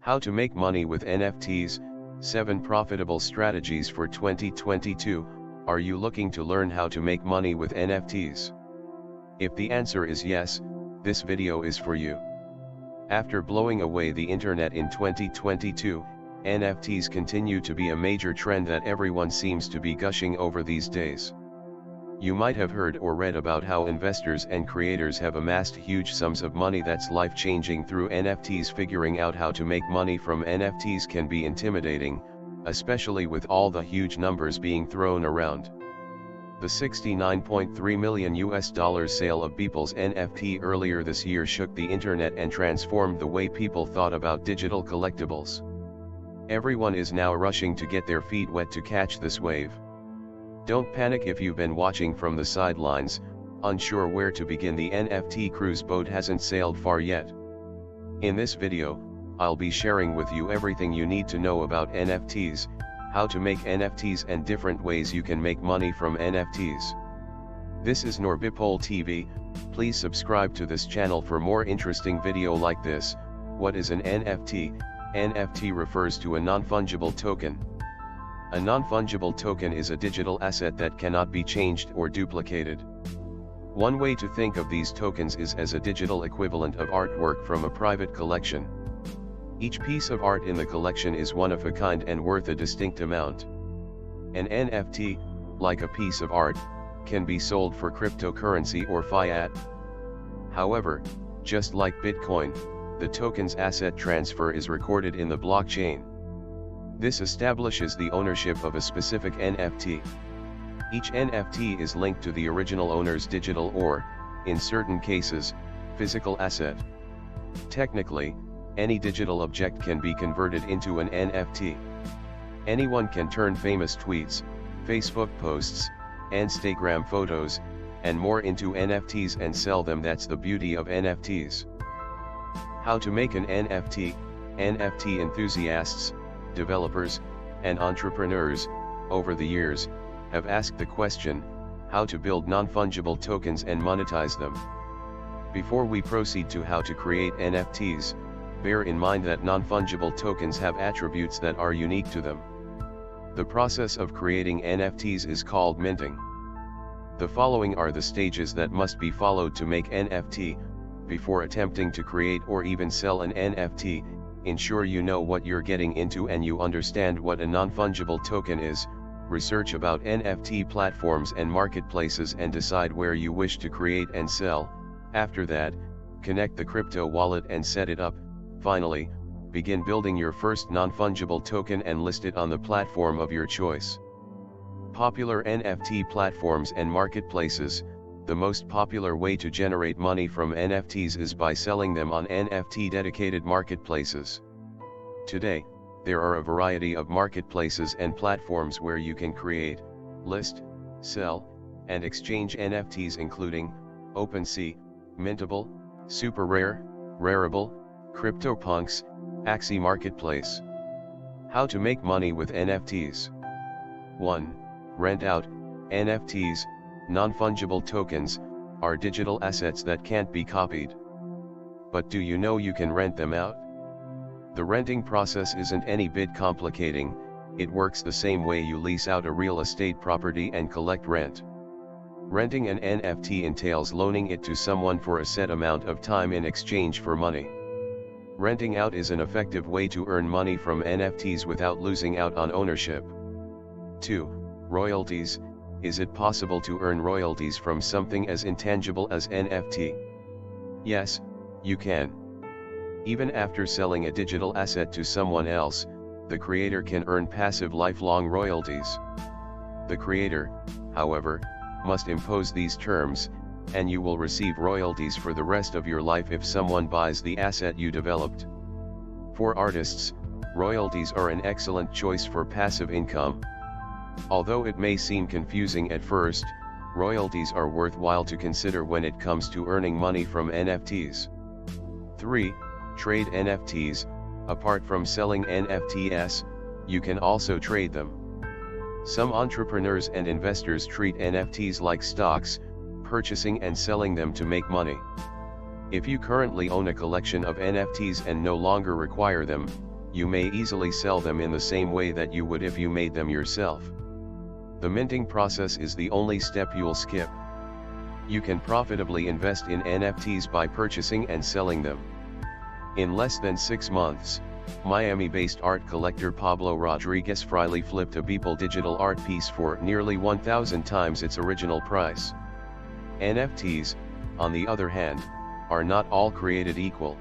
How to make money with NFTs, 7 profitable strategies for 2022. Are you looking to learn how to make money with NFTs? If the answer is yes, this video is for you. After blowing away the internet in 2022, NFTs continue to be a major trend that everyone seems to be gushing over these days. You might have heard or read about how investors and creators have amassed huge sums of money that's life-changing through NFTs. Figuring out how to make money from NFTs can be intimidating, especially with all the huge numbers being thrown around. The $69.3 million sale of Beeple's NFT earlier this year shook the internet and transformed the way people thought about digital collectibles. Everyone is now rushing to get their feet wet to catch this wave. Don't panic if you've been watching from the sidelines, unsure where to begin. The NFT cruise boat hasn't sailed far yet. In this video, I'll be sharing with you everything you need to know about NFTs, how to make NFTs and different ways you can make money from NFTs. This is Beeple TV. Please subscribe to this channel for more interesting video like this. What is an NFT? NFT refers to a non-fungible token. A non-fungible token is a digital asset that cannot be changed or duplicated. One way to think of these tokens is as a digital equivalent of artwork from a private collection. Each piece of art in the collection is one of a kind and worth a distinct amount. An NFT, like a piece of art, can be sold for cryptocurrency or fiat. However, just like Bitcoin, the token's asset transfer is recorded in the blockchain. This establishes the ownership of a specific NFT. Each NFT is linked to the original owner's digital or, in certain cases, physical asset. Technically, any digital object can be converted into an NFT. Anyone can turn famous tweets, Facebook posts, Instagram photos, and more into NFTs and sell them. That's the beauty of NFTs. How to make an NFT? NFT enthusiasts, developers, and entrepreneurs, over the years, have asked the question, how to build non-fungible tokens and monetize them. Before we proceed to how to create NFTs, bear in mind that non-fungible tokens have attributes that are unique to them. The process of creating NFTs is called minting. The following are the stages that must be followed to make NFT. Before attempting to create or even sell an NFT, ensure you know what you're getting into and you understand what a non-fungible token is. Research about NFT platforms and marketplaces and decide where you wish to create and sell. After that, connect the crypto wallet and set it up. Finally, begin building your first non-fungible token and list it on the platform of your choice. Popular NFT platforms and marketplaces. The most popular way to generate money from NFTs is by selling them on NFT dedicated marketplaces. Today, there are a variety of marketplaces and platforms where you can create, list, sell, and exchange NFTs, including OpenSea, Mintable, SuperRare, Rarible, CryptoPunks, Axie Marketplace. How to make money with NFTs. 1. Rent out. NFTs, non-fungible tokens, are digital assets that can't be copied. But do you know you can rent them out? The renting process isn't any bit complicating. It works the same way you lease out a real estate property and collect rent. Renting an NFT entails loaning it to someone for a set amount of time in exchange for money. Renting out is an effective way to earn money from NFTs without losing out on ownership. 2. Royalties. Is it possible to earn royalties from something as intangible as NFT? Yes, you can. Even after selling a digital asset to someone else, the creator can earn passive lifelong royalties. The creator, however, must impose these terms, and you will receive royalties for the rest of your life if someone buys the asset you developed. For artists, royalties are an excellent choice for passive income. Although it may seem confusing at first, royalties are worthwhile to consider when it comes to earning money from NFTs. 3. Trade NFTs. Apart from selling NFTs, you can also trade them. Some entrepreneurs and investors treat NFTs like stocks, purchasing and selling them to make money. If you currently own a collection of NFTs and no longer require them, you may easily sell them in the same way that you would if you made them yourself. The minting process is the only step you'll skip. You can profitably invest in NFTs by purchasing and selling them. In less than 6 months, Miami-based art collector Pablo Rodriguez Freily flipped a Beeple digital art piece for nearly 1,000 times its original price. NFTs, on the other hand, are not all created equal.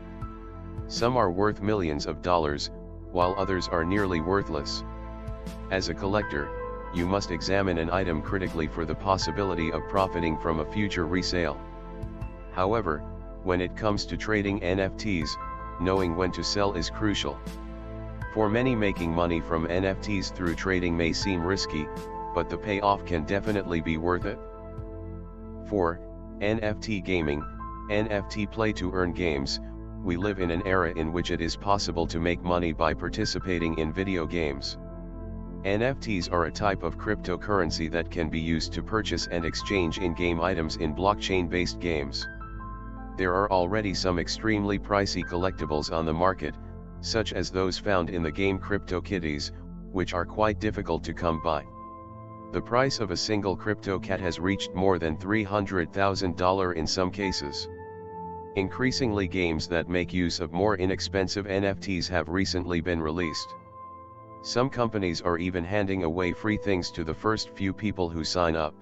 Some are worth millions of dollars, while others are nearly worthless. As a collector, you must examine an item critically for the possibility of profiting from a future resale. However, when it comes to trading NFTs, knowing when to sell is crucial. For many, making money from NFTs through trading may seem risky, but the payoff can definitely be worth it. 4. NFT Gaming, NFT play to earn games. We live in an era in which it is possible to make money by participating in video games. NFTs are a type of cryptocurrency that can be used to purchase and exchange in-game items in blockchain-based games. There are already some extremely pricey collectibles on the market, such as those found in the game CryptoKitties, which are quite difficult to come by. The price of a single CryptoCat has reached more than $300,000 in some cases. Increasingly, games that make use of more inexpensive NFTs have recently been released. Some companies are even handing away free things to the first few people who sign up.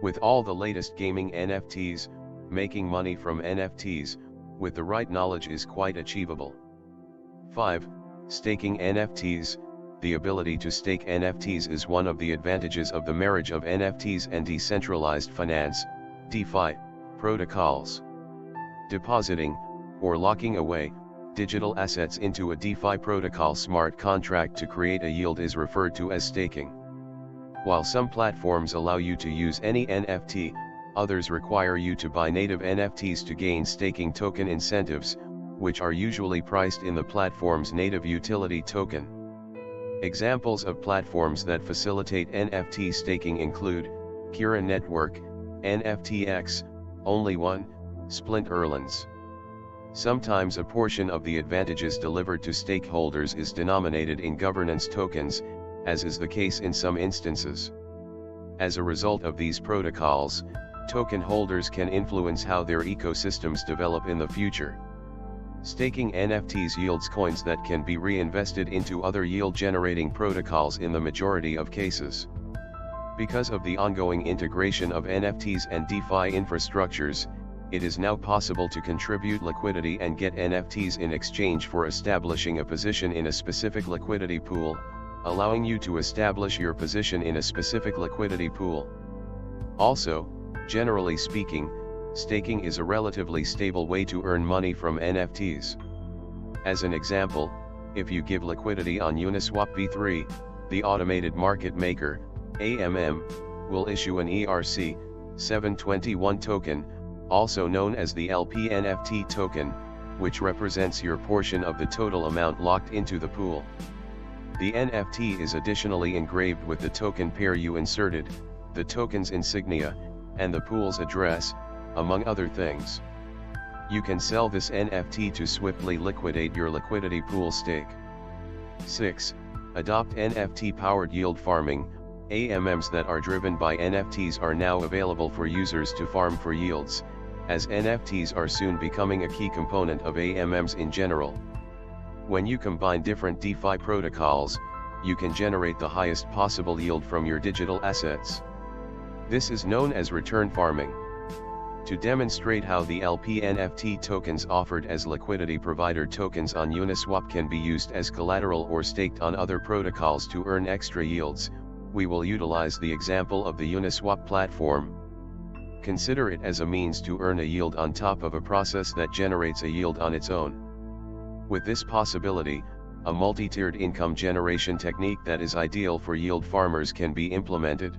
With all the latest gaming NFTs, making money from NFTs, with the right knowledge, is quite achievable. 5. Staking NFTs. The ability to stake NFTs is one of the advantages of the marriage of NFTs and decentralized finance, DeFi, protocols. Depositing, or locking away, digital assets into a DeFi protocol smart contract to create a yield is referred to as staking. While some platforms allow you to use any NFT, others require you to buy native NFTs to gain staking token incentives, which are usually priced in the platform's native utility token. Examples of platforms that facilitate NFT staking include Kira Network, NFTX, Only One, Splint Erlands. Sometimes a portion of the advantages delivered to stakeholders is denominated in governance tokens, as is the case in some instances. As a result of these protocols, token holders can influence how their ecosystems develop in the future. Staking NFTs yields coins that can be reinvested into other yield-generating protocols in the majority of cases. Because of the ongoing integration of NFTs and DeFi infrastructures, it is now possible to contribute liquidity and get NFTs in exchange for establishing a position in a specific liquidity pool, allowing you to establish your position in a specific liquidity pool. Also, generally speaking, staking is a relatively stable way to earn money from NFTs. As an example, if you give liquidity on Uniswap v3, the automated market maker, AMM, will issue an ERC-721 token, also known as the LP NFT token, which represents your portion of the total amount locked into the pool. The NFT is additionally engraved with the token pair you inserted, the token's insignia, and the pool's address, among other things. You can sell this NFT to swiftly liquidate your liquidity pool stake. 6. Adopt NFT-powered yield farming. AMMs that are driven by NFTs are now available for users to farm for yields, as NFTs are soon becoming a key component of AMMs in general. When you combine different DeFi protocols, you can generate the highest possible yield from your digital assets. This is known as return farming. To demonstrate how the LP NFT tokens offered as liquidity provider tokens on Uniswap can be used as collateral or staked on other protocols to earn extra yields, we will utilize the example of the Uniswap platform. Consider it as a means to earn a yield on top of a process that generates a yield on its own. With this possibility, a multi-tiered income generation technique that is ideal for yield farmers can be implemented.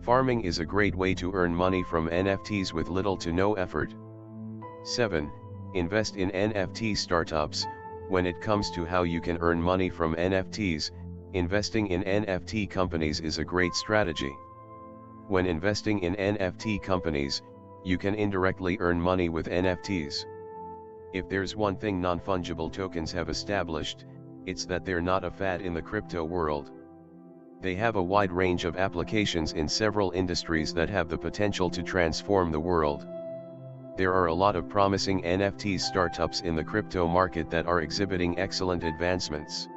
Farming is a great way to earn money from NFTs with little to no effort. 7. Invest in NFT startups. When it comes to how you can earn money from NFTs, investing in NFT companies is a great strategy. When investing in NFT companies, you can indirectly earn money with NFTs. If there's one thing non-fungible tokens have established, it's that they're not a fad in the crypto world. They have a wide range of applications in several industries that have the potential to transform the world. There are a lot of promising NFT startups in the crypto market that are exhibiting excellent advancements.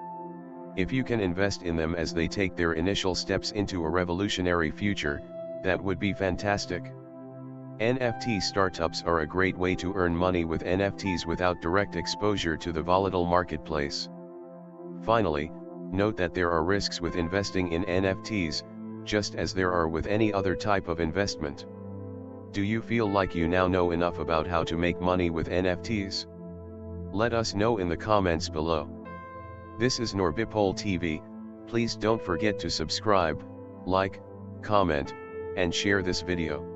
If you can invest in them as they take their initial steps into a revolutionary future, that would be fantastic. NFT startups are a great way to earn money with NFTs without direct exposure to the volatile marketplace. Finally, note that there are risks with investing in NFTs, just as there are with any other type of investment. Do you feel like you now know enough about how to make money with NFTs? Let us know in the comments below. This is Norbipol TV. Please don't forget to subscribe, like, comment, and share this video.